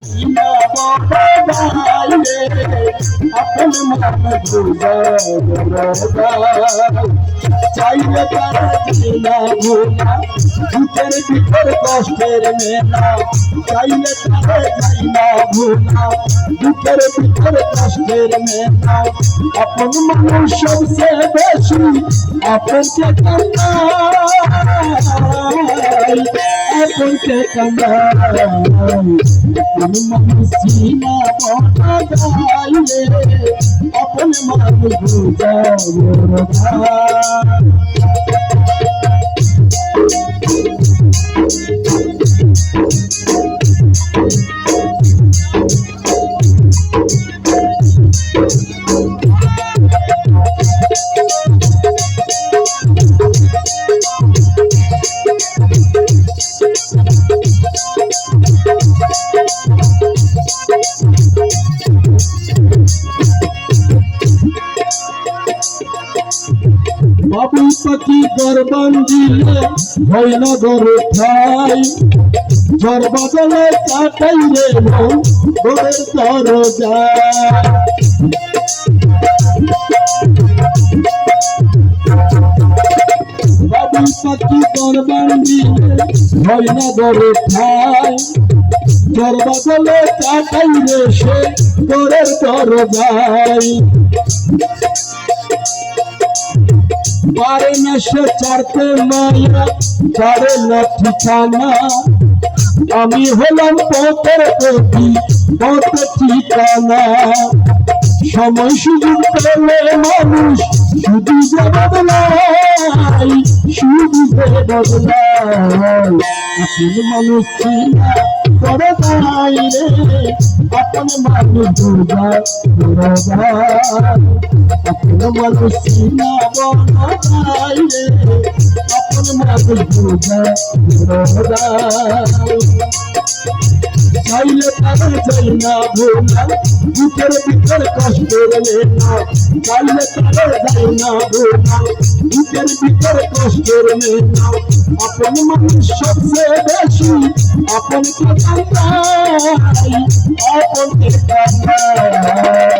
सीना बोले अपन मन चाहिए सीना भूला भूतेर भीतर कष्टेर मेला चाहिए सीना भूला भूतेर भीतर कष्टेर मेला अपन मन सबसे बेशी अपन के कमाई अपन के कमाई अपन मन सीना बोले अपन मन भूला বাবুই পাখি গরবান দিলে হয় না গরু খাই ঝড় বাদলে কাটাই রে মন ঘরের দরজা বাবুই পাখি গরবান দিলে হয় না গরু খাই ঝড় বাদলে কাটাই রে সে ঘরের দরজায় পারে না সে ছাড়তে মায়া পারে না ঠিকানা আমি হলাম পথের প্রতি পথ ঠিকানা সময় সুযোগ পেলে মানুষ শুধু যে বদলায় শুধু যে বদলায় আপন মানুষ চিনা করে যায় রে আপন মানুষ দুর্গা আপন মানুষ চিনা বদলায় রে আপন মানুষ দুর্গা চাইলে তারা চাই না ভোলা বুকের ভিতর কষ্টের মেলা চাইলে তারা চাই না ভোলা বুকের ভিতর কষ্টের মেলা আপন মানুষ সবচেয়ে বেশি আপন কে কান্দাই আপন কে কান্দাই